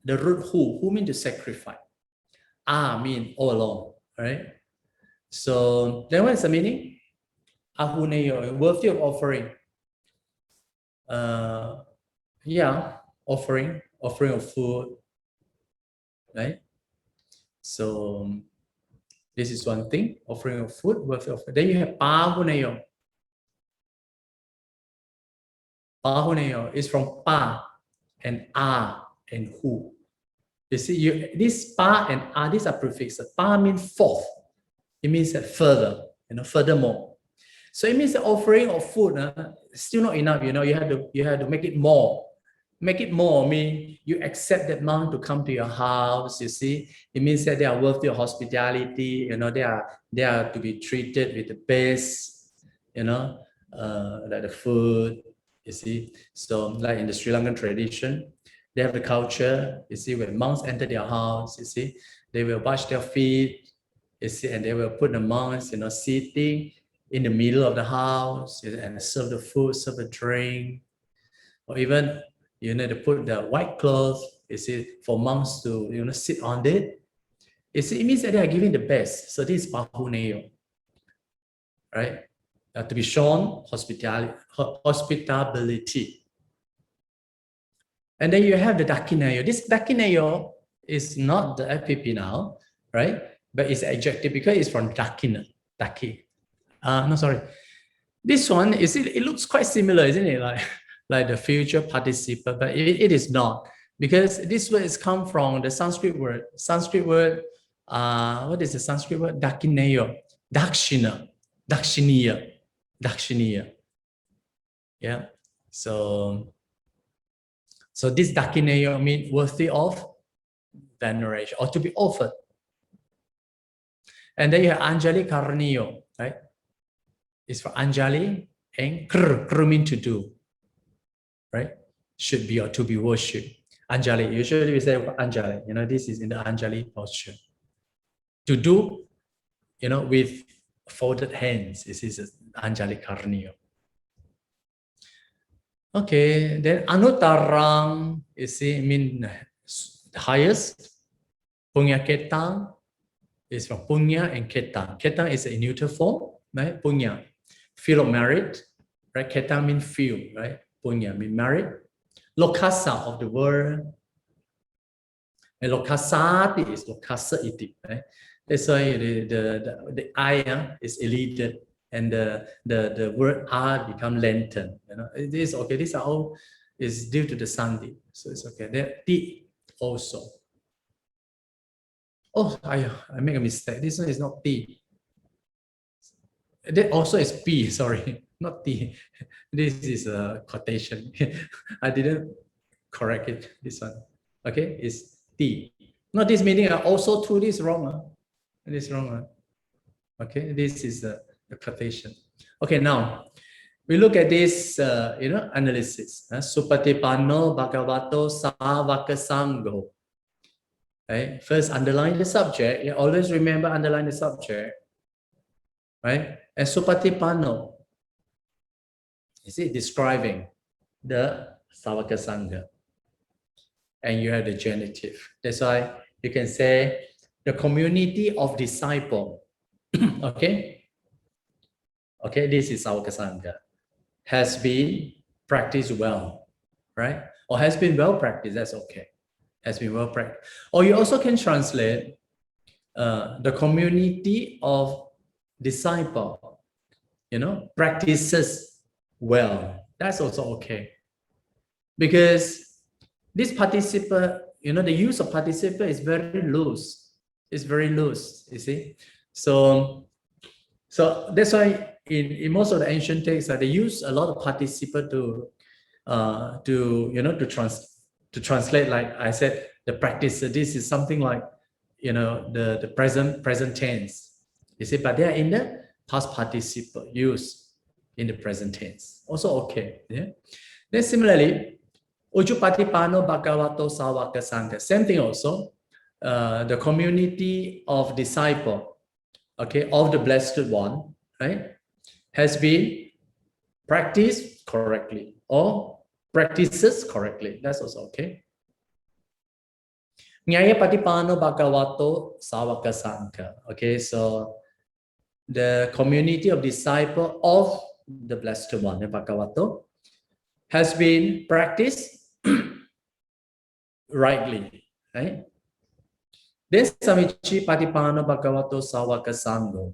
the root who means to sacrifice. Mean all along, right? So then what is the meaning? Ahuneyo, worthy of offering. Offering of food, right? So this is one thing, offering of food, worthy of food. Then you have Pahuneyo. Pahuneyo is from Pa and and who. You see, this Pa and these are prefixes. Pa means forth. It means that further, furthermore. So it means the offering of food still not enough. You have to make it more. Make it more mean you accept that monk to come to your house. You see, it means that they are worthy of hospitality. They are to be treated with the best. Like the food. You see, so like in the Sri Lankan tradition, they have the culture. You see, when monks enter their house, you see, they will wash their feet. You see, and they will put the monks, sitting in the middle of the house and serve the food, serve the drink, or even to put the white cloth. You see, for monks to sit on it. You see, it means that they are giving the best. So this is Pahuneyo, right? To be shown hospitality. And then you have the Dakineyo. This Dakineyo is not the FPP now, right? But it's adjective because it's from Dakina. Daki. No, sorry. This one, it looks quite similar, isn't it? Like the future participle, but it is not. Because this word has come from the Sanskrit word. What is the Sanskrit word? Dakineyo. Dakshina. Dakshiniya. Yeah. So this Dakineyo means worthy of veneration or to be offered. And then you have Anjali Karaniyo, right? It's for Anjali and Kr means to do, right? Should be or to be worshipped. Anjali, usually we say Anjali, this is in the Anjali posture. To do with folded hands. This is Anjali Karniyo. Okay, then Anutarang, you see, mean highest. Punya Ketang is from Punya and Ketang. Ketang is a neuter form, right? Punya, feel of married, right? Ketang means feel, right? Punya means married. Lokasa of the word. And lokasati is lokasa iti, right? That's why the I is elided and the word R become lengthened. It is okay. These are all is due to the sandhi, so it's okay. Then ti also. Oh, I make a mistake. This one is not T. That also is P, sorry, not T. This is a quotation. I didn't correct it, this one. Okay, it's T. Not this meaning also too, this wrong. This wrong. Okay, this is the quotation. Okay, now we look at this analysis. Supatipano Bhagavato Savaka Sangho. Right? First, underline the subject. You always remember underline the subject. Right? And supatipano. Is it describing the Savaka Sangha? And you have the genitive. That's why you can say the community of disciple. Okay? Okay, this is Savaka Sangha. Has been practiced well. Right? Or has been well practiced. That's okay. Has been well practiced. Or you also can translate the community of disciple, practices well. That's also okay. Because this participle, the use of participle is very loose. It's very loose, you see. So that's why in most of the ancient texts, they use a lot of participle to translate, like I said, the practice. This is something like, the present tense. You see, but they are in the past participle use in the present tense. Also okay. Yeah. Then similarly, Ujupatipano Bhagavato Savaka Sangha. Same thing also. The community of disciple, okay, of the Blessed One, right, has been practiced correctly or practices correctly. That's also okay. Nyaya Patipano Bhagavato Savaka Sangha. Okay, so the community of disciple of the Blessed One, the Bhagavato, has been practiced rightly, right? Then Samichi Patipano Bhagavato Savaka Sangha.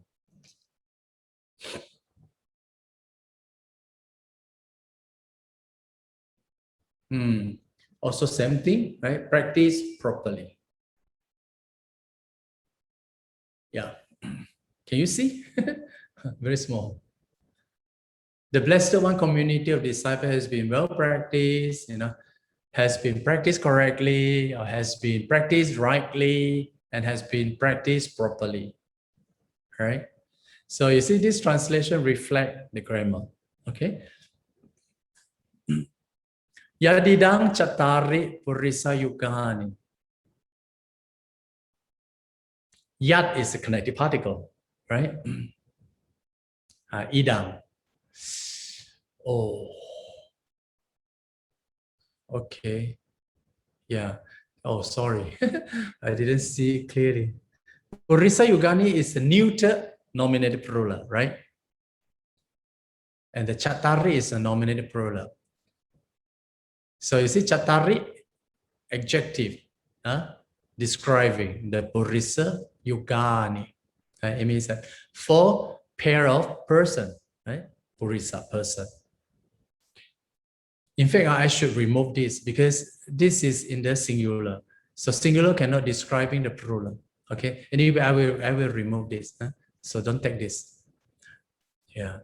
Also same thing, right? Practice properly. Yeah. Can you see? Very small. The Blessed One community of disciples has been well practiced, has been practiced correctly, or has been practiced rightly, and has been practiced properly. Right? So you see, this translation reflects the grammar. Okay. Yadidang Chatari Purisa Yukahani. Yad is a connective particle, right? Idang. Oh. Okay. Yeah. Oh, sorry. I didn't see clearly. Purisa Yugani is a neuter nominative plural, right? And the Chatari is a nominative plural. So you see Chatari, adjective, describing the Purisa Yugani. It means that 4 pair of person, right? Purisa, person. In fact, I should remove this because this is in the singular. So singular cannot describing the plural. Okay. Anyway, I will remove this. So don't take this. Yeah.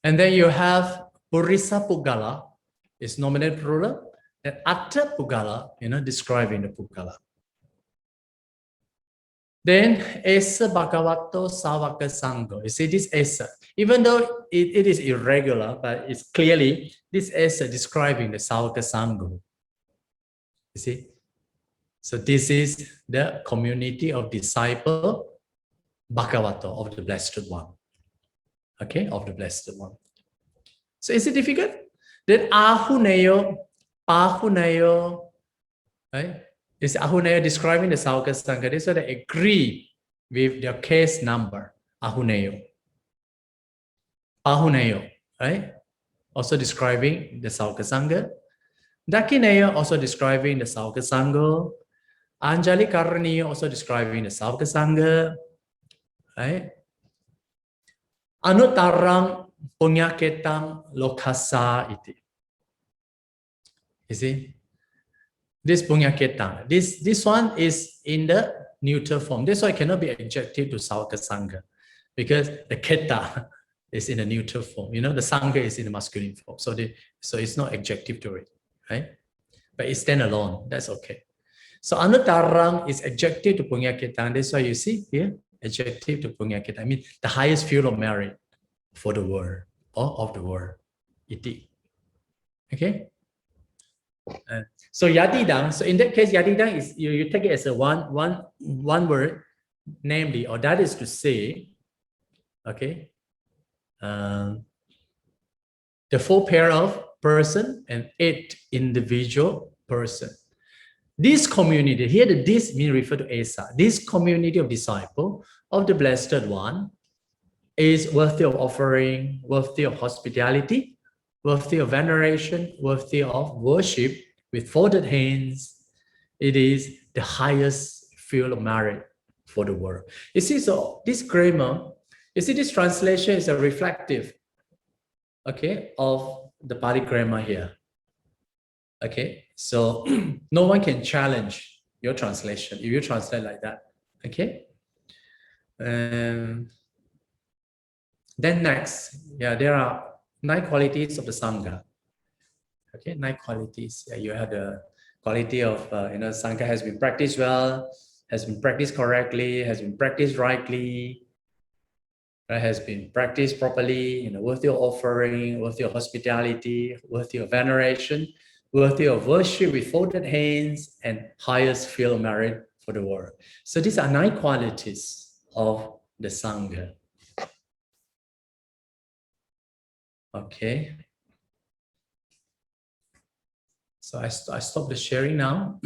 And then you have Purisa Pugala is nominative plural. And Atta Pugala, describing the Pugala. Then Esa Bhagavato Savaka Sangha. You see this Esa, even though it is irregular, but it's clearly this Esa describing the Savaka Sangha. You see? So this is the community of disciple Bhagavato, of the Blessed One. Okay, of the Blessed One. So is it difficult? Then Ahuneyo, Pahuneyo, right? Is Ahuneyo describing the Sauka Sangha? This is they agree with their case number, Ahuneyo. Pahuneyo, right? Also describing the Sauka Sangha. Dakineyo also describing the Sauka Sangha. Anjali Karaniyo also describing the Sauka Sangha. Right? Anutarang punyaketang lokasa iti. You see? This punyaketang. This one is in the neuter form. This one cannot be adjective to Sauka Sangha because the keta is in the neuter form. You know, the Sangha is in the masculine form. So it's not adjective to it. Right? But it stand alone. That's okay. So anutarang is adjective to punyaketang. That's why you see here, adjective to punyaketang. I mean, the highest field of merit for the world or of the world. Iti. Okay? So yadidang, so in that case, yadidang is, you take it as a one word, namely, or that is to say, okay, the 4 pair of person and 8 individual person. This community, here the this means refer to Esa. This community of disciple of the Blessed One is worthy of offering, worthy of hospitality, worthy of veneration, worthy of worship with folded hands. It is the highest field of merit for the world. You see, so this grammar, you see, this translation is a reflective, okay, of the Pāli grammar here. Okay, so no one can challenge your translation if you translate like that. Okay. Then next, yeah, there are 9 qualities of the Sangha. Okay, 9 qualities. Yeah, you have the quality of, Sangha has been practiced well, has been practiced correctly, has been practiced rightly, right, has been practiced properly, worthy of offering, worthy of hospitality, worthy of veneration, worthy of worship with folded hands, and highest field of merit for the world. So these are 9 qualities of the Sangha. Okay. So I stop the sharing now.